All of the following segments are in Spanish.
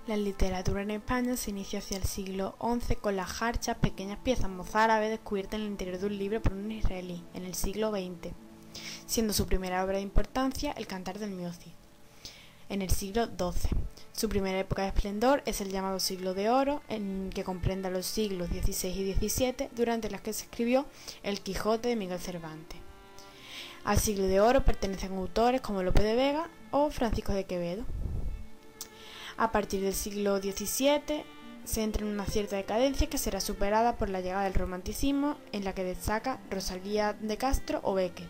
La literatura en España se inicia hacia el siglo XI con las jarchas, pequeñas piezas mozárabes descubiertas en el interior de un libro por un israelí en el siglo XX, siendo su primera obra de importancia el Cantar del Mioci, en el siglo XII. Su primera época de esplendor es el llamado Siglo de Oro, en que comprende los siglos XVI y XVII, durante los que se escribió El Quijote de Miguel Cervantes. Al Siglo de Oro pertenecen autores como Lope de Vega o Francisco de Quevedo. A partir del siglo XVII se entra en una cierta decadencia que será superada por la llegada del romanticismo, en la que destaca Rosalía de Castro o Becker.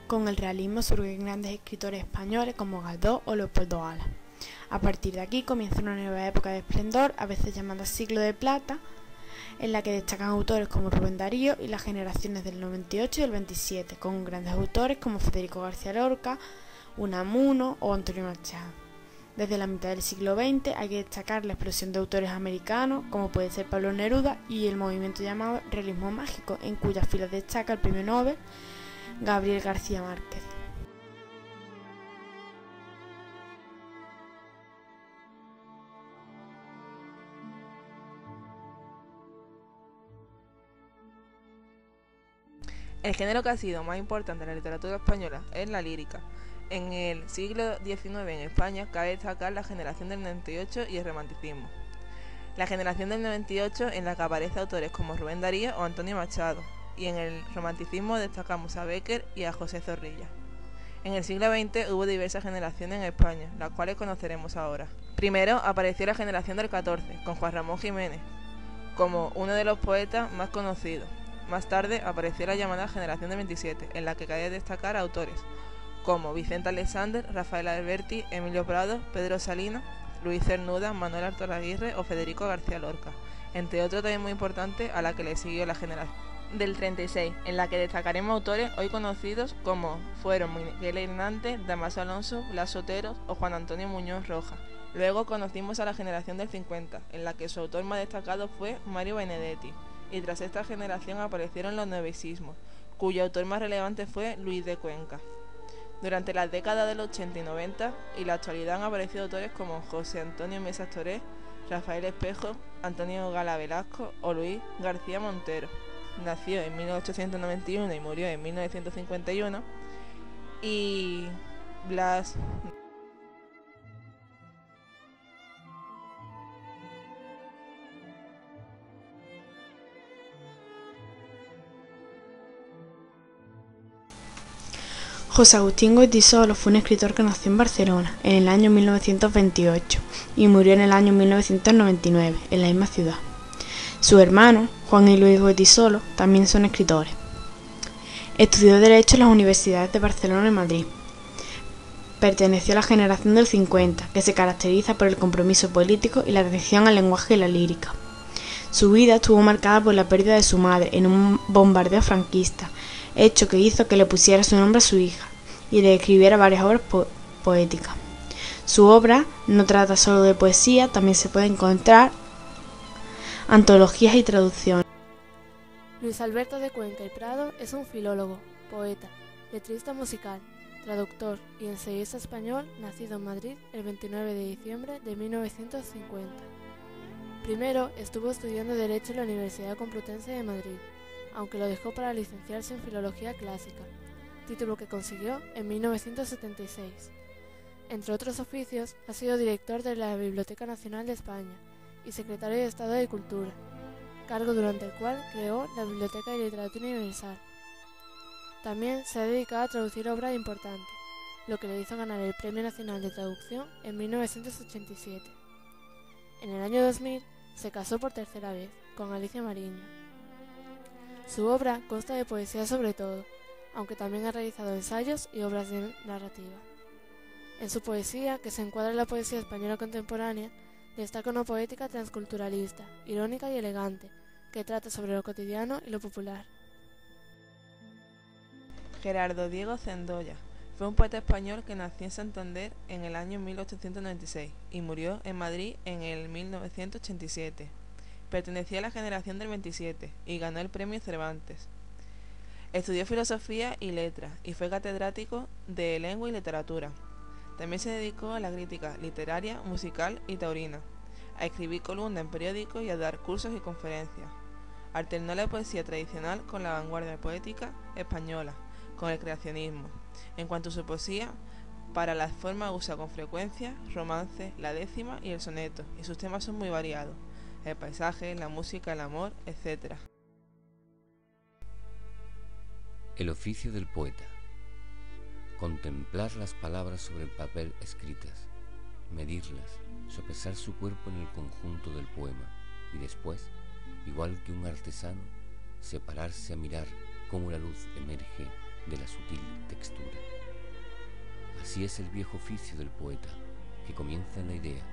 Con el realismo surgen grandes escritores españoles como Galdós o Leopoldo Alas. A partir de aquí comienza una nueva época de esplendor, a veces llamada Siglo de Plata, en la que destacan autores como Rubén Darío y las generaciones del 98 y del 27, con grandes autores como Federico García Lorca, Unamuno o Antonio Machado. Desde la mitad del siglo XX hay que destacar la explosión de autores americanos, como puede ser Pablo Neruda, y el movimiento llamado realismo mágico, en cuyas filas destaca el premio Nobel Gabriel García Márquez. El género que ha sido más importante en la literatura española es la lírica. En el siglo XIX en España cabe destacar la generación del 98 y el romanticismo. La generación del 98 en la que aparecen autores como Rubén Darío o Antonio Machado, y en el romanticismo destacamos a Becker y a José Zorrilla. En el siglo XX hubo diversas generaciones en España, las cuales conoceremos ahora. Primero apareció la generación del 14, con Juan Ramón Jiménez, como uno de los poetas más conocidos. Más tarde apareció la llamada generación del 27, en la que cabe destacar a autores como Vicente Alexander, Rafael Alberti, Emilio Prado, Pedro Salinas, Luis Cernuda, Manuel Artolaguirre o Federico García Lorca, entre otros también muy importantes, a la que le siguió la generación del 36, en la que destacaremos autores hoy conocidos como fueron Miguel Hernández, Damaso Alonso, Blas Otero o Juan Antonio Muñoz Rojas. Luego conocimos a la generación del 50, en la que su autor más destacado fue Mario Benedetti, y tras esta generación aparecieron los novecismos, cuyo autor más relevante fue Luis de Cuenca. Durante las décadas del 80 y 90 y la actualidad han aparecido autores como José Antonio Mesas Toré, Rafael Espejo, Antonio Gala Velasco o Luis García Montero. Nació en 1891 y murió en 1951. Y Blas... José Agustín Goytisolo fue un escritor que nació en Barcelona en el año 1928 y murió en el año 1999 en la misma ciudad. Sus hermanos, Juan y Luis Goytisolo, también son escritores. Estudió Derecho en las universidades de Barcelona y Madrid. Perteneció a la generación del 50, que se caracteriza por el compromiso político y la atención al lenguaje y la lírica. Su vida estuvo marcada por la pérdida de su madre en un bombardeo franquista, hecho que hizo que le pusiera su nombre a su hija y le escribiera varias obras poéticas. Su obra no trata solo de poesía, también se puede encontrar antologías y traducciones. Luis Alberto de Cuenca y Prado es un filólogo, poeta, letrista musical, traductor y ensayista español nacido en Madrid el 29 de diciembre de 1950. Primero estuvo estudiando Derecho en la Universidad Complutense de Madrid, aunque lo dejó para licenciarse en Filología Clásica, título que consiguió en 1976. Entre otros oficios, ha sido director de la Biblioteca Nacional de España y secretario de Estado de Cultura, cargo durante el cual creó la Biblioteca de Literatura Universal. También se ha dedicado a traducir obras importantes, lo que le hizo ganar el Premio Nacional de Traducción en 1987. En el año 2000 se casó por tercera vez con Alicia Mariño. Su obra consta de poesía sobre todo, aunque también ha realizado ensayos y obras de narrativa. En su poesía, que se encuadra en la poesía española contemporánea, destaca una poética transculturalista, irónica y elegante, que trata sobre lo cotidiano y lo popular. Gerardo Diego Zendoya fue un poeta español que nació en Santander en el año 1896 y murió en Madrid en el 1987. Pertenecía a la generación del 27 y ganó el Premio Cervantes. Estudió Filosofía y Letras y fue catedrático de Lengua y Literatura. También se dedicó a la crítica literaria, musical y taurina, a escribir columnas en periódicos y a dar cursos y conferencias. Alternó la poesía tradicional con la vanguardia poética española, con el creacionismo. En cuanto a su poesía, para las formas usa con frecuencia romance, la décima y el soneto, y sus temas son muy variados: el paisaje, la música, el amor, etc. El oficio del poeta: contemplar las palabras sobre el papel escritas, medirlas, sopesar su cuerpo en el conjunto del poema y después, igual que un artesano, separarse a mirar cómo la luz emerge de la sutil textura. Así es el viejo oficio del poeta, que comienza en la idea,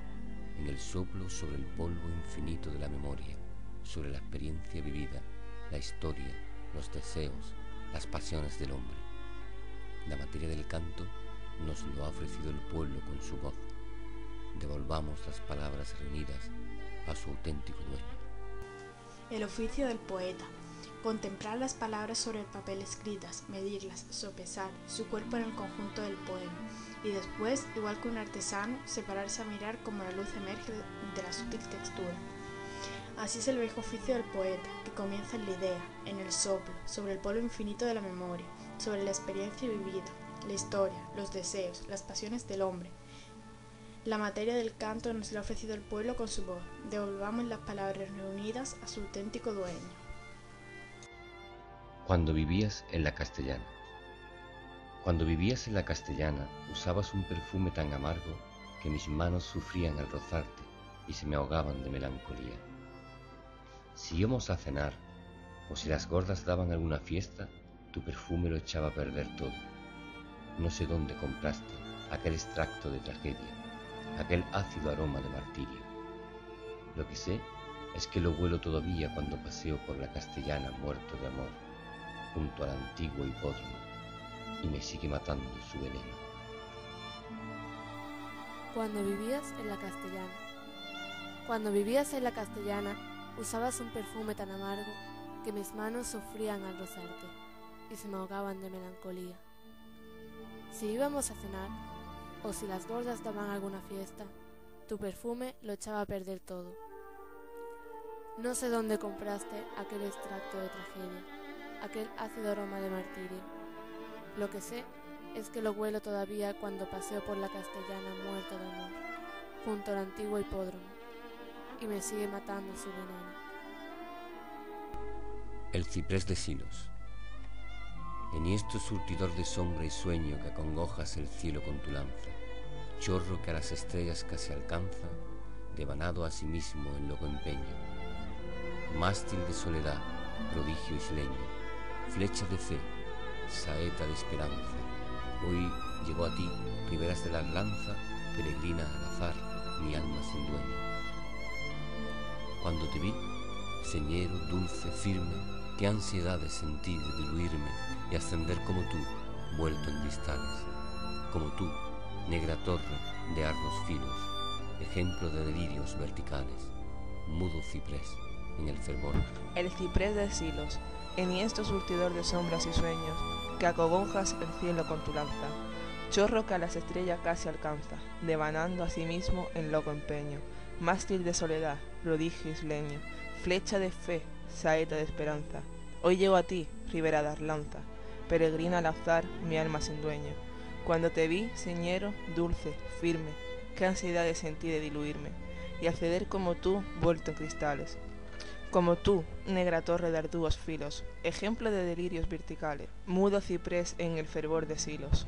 en el soplo sobre el polvo infinito de la memoria, sobre la experiencia vivida, la historia, los deseos, las pasiones del hombre. La materia del canto nos lo ha ofrecido el pueblo con su voz. Devolvamos las palabras reunidas a su auténtico dueño. El oficio del poeta: contemplar las palabras sobre el papel escritas, medirlas, sopesar su cuerpo en el conjunto del poema y después, igual que un artesano, separarse a mirar cómo la luz emerge de la sutil textura. Así es el viejo oficio del poeta, que comienza en la idea, en el soplo, sobre el polvo infinito de la memoria, sobre la experiencia vivida, la historia, los deseos, las pasiones del hombre. La materia del canto nos la ha ofrecido el pueblo con su voz. Devolvamos las palabras reunidas a su auténtico dueño. Cuando vivías en la castellana. Cuando vivías en la castellana, usabas un perfume tan amargo que mis manos sufrían al rozarte y se me ahogaban de melancolía. Si íbamos a cenar, o si las gordas daban alguna fiesta, tu perfume lo echaba a perder todo. No sé dónde compraste aquel extracto de tragedia, aquel ácido aroma de martirio. Lo que sé es que lo huelo todavía cuando paseo por la castellana muerto de amor, junto al antiguo hipódromo, y me sigue matando su veneno. Cuando vivías en la castellana. Cuando vivías en la castellana, usabas un perfume tan amargo que mis manos sufrían al rozarte y se me ahogaban de melancolía. Si íbamos a cenar, o si las gordas daban alguna fiesta, tu perfume lo echaba a perder todo. No sé dónde compraste aquel extracto de tragedia, aquel ácido aroma de martirio. Lo que sé es que lo huelo todavía cuando paseo por la castellana muerto de amor, junto al antiguo hipódromo, y me sigue matando su veneno. El ciprés de Silos. Enhiesto surtidor de sombra y sueño que acongojas el cielo con tu lanza, chorro que a las estrellas casi alcanza, devanado a sí mismo en loco empeño. Mástil de soledad, prodigio isleño, flecha de fe, saeta de esperanza, hoy llegó a ti, riberas de la lanza, peregrina al azar, mi alma sin dueño. Cuando te vi, señero, dulce, firme, qué ansiedades sentí de diluirme y ascender como tú, vuelto en cristales, como tú, negra torre de ardos filos, ejemplo de delirios verticales, mudo ciprés en el fervor. El ciprés de Silos, enhiesto surtidor de sombras y sueños, que acogonjas el cielo con tu lanza, chorro que a las estrellas casi alcanza, devanando a sí mismo en loco empeño, mástil de soledad, prodigio isleño, flecha de fe, saeta de esperanza, hoy llego a ti, ribera de Arlanza, peregrina al azar, mi alma sin dueño. Cuando te vi, señero, dulce, firme, qué ansiedad sentí de diluirme, y acceder como tú, vuelto en cristales. Como tú, negra torre de arduos filos, ejemplo de delirios verticales, mudo ciprés en el fervor de Silos.